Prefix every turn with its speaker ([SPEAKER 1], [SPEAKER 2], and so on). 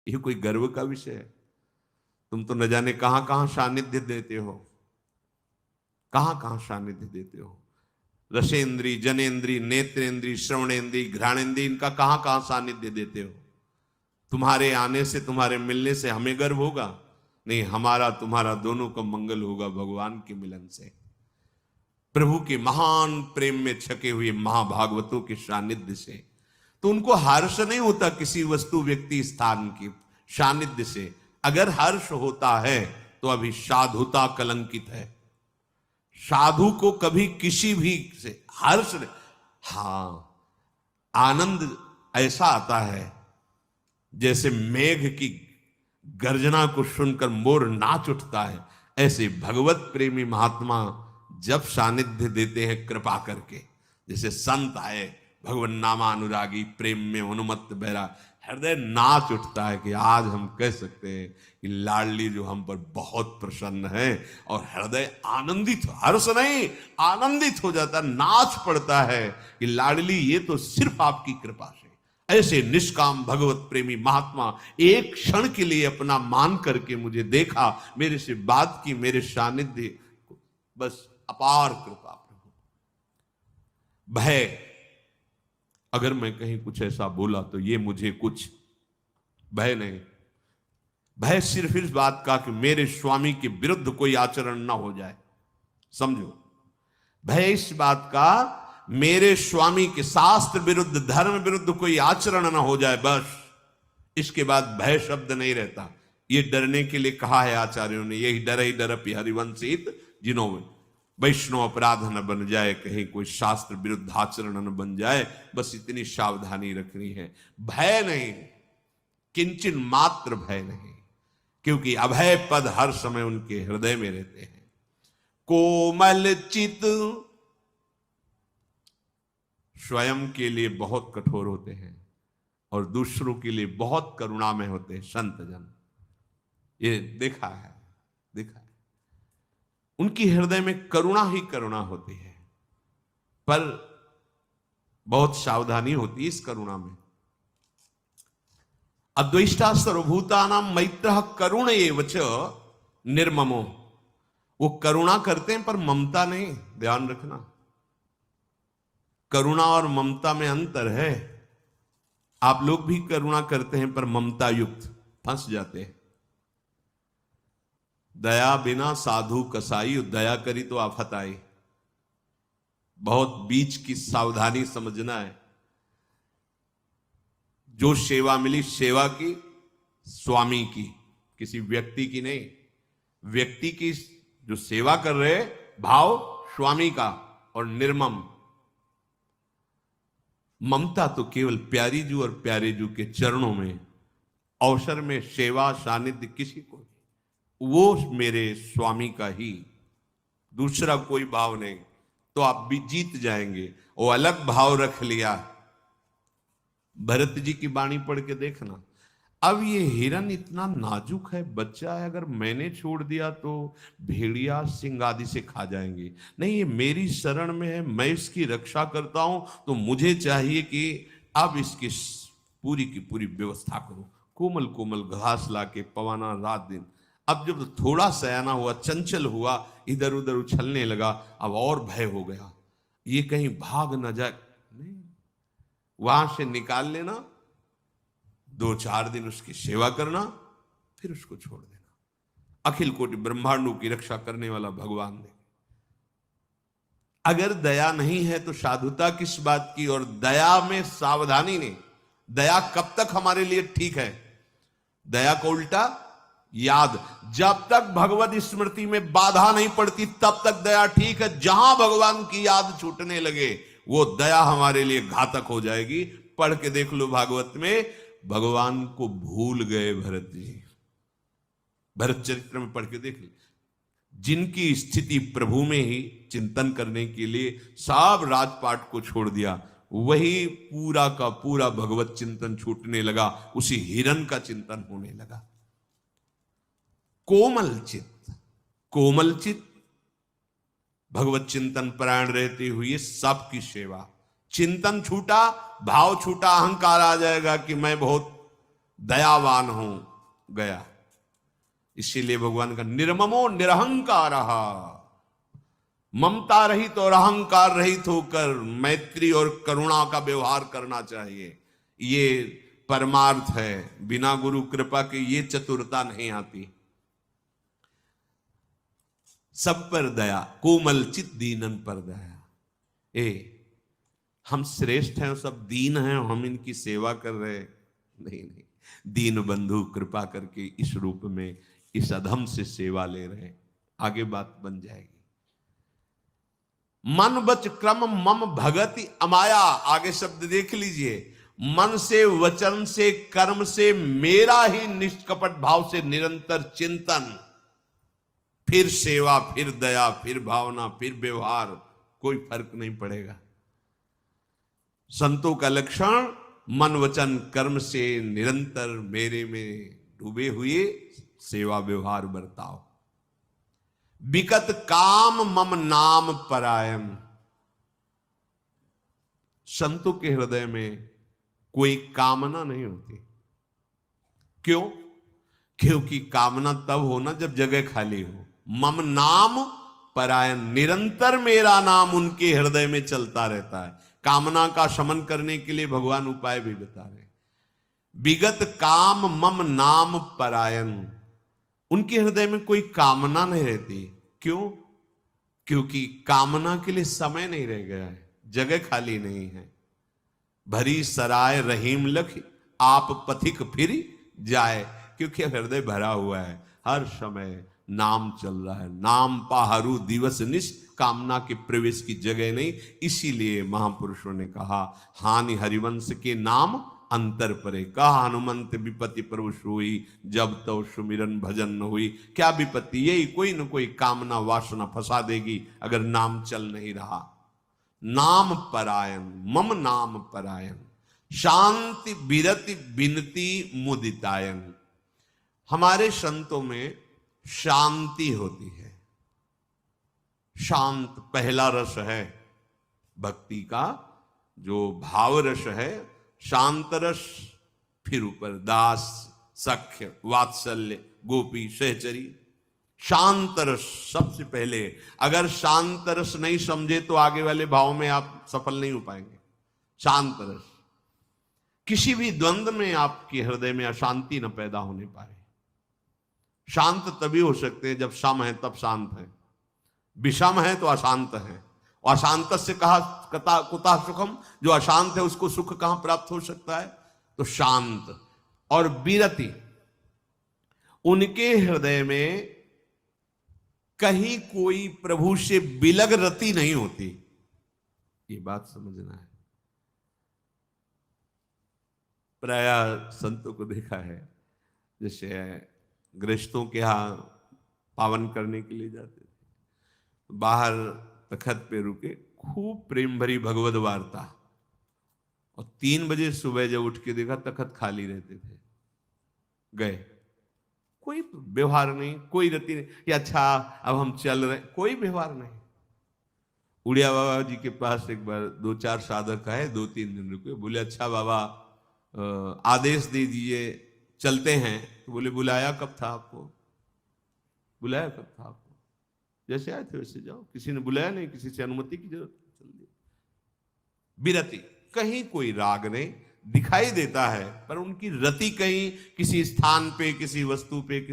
[SPEAKER 1] ये कोई गर्व का विषय है? तुम तो न जाने कहां कहां सानिध्य देते हो, कहां कहां सानिध्य देते हो। रसेंद्री, जनेन्द्री, नेत्रेंद्री, श्रवणेन्द्री, घ्राणेन्द्री, इनका कहां कहां सानिध्य देते हो। तुम्हारे आने से, तुम्हारे मिलने से हमें गर्व होगा? नहीं, हमारा तुम्हारा दोनों का मंगल होगा भगवान के मिलन से, प्रभु के महान प्रेम में छके हुए महाभागवतों के सानिध्य से। तो उनको हर्ष नहीं होता किसी वस्तु, व्यक्ति, स्थान की सानिध्य से। अगर हर्ष होता है तो अभी साधुता कलंकित है। साधु को कभी किसी भी से हर्ष, हां, आनंद ऐसा आता है जैसे मेघ की गर्जना को सुनकर मोर नाच उठता है। ऐसे भगवत प्रेमी महात्मा जब सानिध्य देते हैं कृपा करके, जैसे संत आए, भगवान नामानुरागी, प्रेम में उन्मत्त बहरा, हृदय नाच उठता है कि आज हम कह सकते हैं कि लाडली जो हम पर बहुत प्रसन्न है, और हृदय आनंदित, हर्ष नहीं आनंदित हो जाता, नाच पड़ता है कि लाडली ये तो सिर्फ आपकी कृपा से। ऐसे निष्काम भगवत प्रेमी महात्मा एक क्षण के लिए अपना मान करके मुझे देखा, मेरे से बात की, मेरे सानिध्य, बस अपार कृपा प्रभु। भय, अगर मैं कहीं कुछ ऐसा बोला तो ये मुझे कुछ भय नहीं, भय सिर्फ इस बात का कि मेरे स्वामी के विरुद्ध कोई आचरण ना हो जाए, समझो। भय इस बात का मेरे स्वामी के शास्त्र विरुद्ध, धर्म विरुद्ध कोई आचरण ना हो जाए, बस। इसके बाद भय शब्द नहीं रहता। ये डरने के लिए कहा है आचार्यों ने, यही डर ही डरपि हरिवंशित जिनो में, वैष्णव अपराध न बन जाए, कहीं कोई शास्त्र विरुद्ध आचरण न बन जाए, बस इतनी सावधानी रखनी है। भय नहीं, किंचन मात्र भय नहीं, क्योंकि अभय पद हर समय उनके हृदय में रहते हैं। कोमल चित, स्वयं के लिए बहुत कठोर होते हैं और दूसरों के लिए बहुत करुणामय होते हैं संत जन, ये देखा है, देखा है। उनकी हृदय में करुणा ही करुणा होती है, पर बहुत सावधानी होती है इस करुणा में। अद्वेष्टा सर्वभूतानां मैत्रः करुण एव च निर्ममो, वो करुणा करते हैं पर ममता नहीं, ध्यान रखना। करुणा और ममता में अंतर है। आप लोग भी करुणा करते हैं पर ममता युक्त फंस जाते हैं। दया बिना साधु कसाई, दया करी तो आफत आई। बहुत बीच की सावधानी समझना है। जो सेवा मिली, सेवा की स्वामी की, किसी व्यक्ति की नहीं। व्यक्ति की जो सेवा कर रहे, भाव स्वामी का, और निर्मम ममता तो केवल प्यारी जू और प्यारे जू के चरणों में, अवसर में सेवा सानिध्य किसी को, वो मेरे स्वामी का ही, दूसरा कोई भाव नहीं, तो आप भी जीत जाएंगे। वो अलग भाव रख लिया। भरत जी की वाणी पढ़ के देखना। अब ये हिरन इतना नाजुक है, बच्चा है, अगर मैंने छोड़ दिया तो भेड़िया सिंह आदि से खा जाएंगे। नहीं, ये मेरी शरण में है, मैं इसकी रक्षा करता हूं, तो मुझे चाहिए कि अब इसकी पूरी की पूरी व्यवस्था करो। कोमल कोमल घास लाके पवाना रात दिन। अब जब थोड़ा सयाना हुआ, चंचल हुआ, इधर उधर उछलने लगा, अब और भय हो गया, ये कहीं भाग न जाए। नहीं, वहां से निकाल लेना, 2-4 दिन उसकी सेवा करना, फिर उसको छोड़ देना। अखिल कोटि ब्रह्मांडों की रक्षा करने वाला भगवान ने। अगर दया नहीं है तो साधुता किस बात की, और दया में सावधानी नहीं। दया कब तक हमारे लिए ठीक है? दया को उल्टा याद, जब तक भगवत स्मृति में बाधा नहीं पड़ती तब तक दया ठीक है। जहां भगवान की याद छूटने लगे, वो दया हमारे लिए घातक हो जाएगी। पढ़ के देख लो भागवत में, भगवान को भूल गए भरत जी। भरत चरित्र में पढ़ के देख लो, जिनकी स्थिति प्रभु में ही चिंतन करने के लिए सब राजपाट को छोड़ दिया, वही पूरा का पूरा भगवत चिंतन छूटने लगा, उसी हिरन का चिंतन होने लगा। कोमल चित्त, कोमल चित्त, भगवत चिंतन परायण रहते हुए सबकी सेवा। चिंतन छूटा, भाव छूटा, अहंकार आ जाएगा कि मैं बहुत दयावान हूं, गया। इसीलिए भगवान का निर्ममो निरहंकार, ममता रहित और अहंकार रहित होकर मैत्री और करुणा का व्यवहार करना चाहिए। ये परमार्थ है। बिना गुरु कृपा के ये चतुरता नहीं आती। सब पर दया, कोमल चित दीनन पर दया। हम श्रेष्ठ हैं, सब दीन हैं, हम इनकी सेवा कर रहे? नहीं नहीं, दीन बंधु कृपा करके इस रूप में इस अधम से सेवा ले रहे। आगे बात बन जाएगी। मन बच क्रम मम भगति अमाया। आगे शब्द देख लीजिए। मन से, वचन से, कर्म से मेरा ही निष्कपट भाव से निरंतर चिंतन, फिर सेवा, फिर दया, फिर भावना, फिर व्यवहार, कोई फर्क नहीं पड़ेगा। संतों का लक्षण मन वचन कर्म से निरंतर मेरे में डूबे हुए सेवा व्यवहार बर्ताव। विकत काम मम नाम परायण। संतों के हृदय में कोई कामना नहीं होती। क्यों? क्योंकि कामना तब होना जब जगह खाली हो। मम नाम परायण, निरंतर मेरा नाम उनके हृदय में चलता रहता है। कामना का शमन करने के लिए भगवान उपाय भी बता रहे। विगत काम मम नाम परायण, उनके हृदय में कोई कामना नहीं रहती। क्यों? क्योंकि कामना के लिए समय नहीं रह गया है, जगह खाली नहीं है। भरी सराय रहीम लख, आप पथिक फिर जाए। क्योंकि हृदय भरा हुआ है, हर समय नाम चल रहा है। नाम पाहरू दिवस निश, कामना के प्रवेश की जगह नहीं। इसीलिए महापुरुषों ने कहा, हानि हरिवंश के नाम अंतर परे। कहा हनुमंत विपत्ति प्रभु सोई, जब तो सुमिरन भजन न हुई। क्या विपत्ति? यही कोई न कोई कामना वासना फंसा देगी अगर नाम चल नहीं रहा। नाम परायण, मम नाम परायण, शांति बिरति बिनती मुदितायन। हमारे संतों में शांति होती है। शांत पहला रस है भक्ति का, जो भाव रस है। शांत रस, फिर ऊपर दास, सख्य, वात्सल्य, गोपी, सहचरी। शांत रस सबसे पहले। अगर शांत रस नहीं समझे तो आगे वाले भाव में आप सफल नहीं हो पाएंगे। शांत रस, किसी भी द्वंद्व में आपके हृदय में अशांति न पैदा होने पाए। शांत तभी हो सकते हैं जब सम है तब शांत है, विषम है तो अशांत है। और अशांत से कहा कुतः सुखम, जो अशांत है उसको सुख कहां प्राप्त हो सकता है? तो शांत। और विरति, उनके हृदय में कहीं कोई प्रभु से बिलग रति नहीं होती। ये बात समझना है। प्रायः संतों को देखा है, जैसे गृहस्थों के यहां पावन करने के लिए जाते थे, बाहर तखत पे रुके, खूब प्रेम भरी भगवद वार्ता। और 3 बजे सुबह जब उठ के देखा तखत खाली रहते थे। गए, कोई व्यवहार नहीं, कोई रति नहीं कि अच्छा अब हम चल रहे, कोई व्यवहार नहीं। उड़िया बाबा जी के पास एक बार 2-4 साधक आए, 2-3 दिन रुके। बोले अच्छा बाबा आदेश दे दीजिए, चलते हैं। तो बोले बुलाया कब था आपको? बुलाया कब था आपको? जैसे आए थे वैसे जाओ, किसी ने बुलाया नहीं, किसी से अनुमति की जरूरत, चल दिए। विरति, कहीं कोई राग नहीं दिखाई देता है, पर उनकी रति कहीं किसी स्थान पे, किसी वस्तु पे, किसी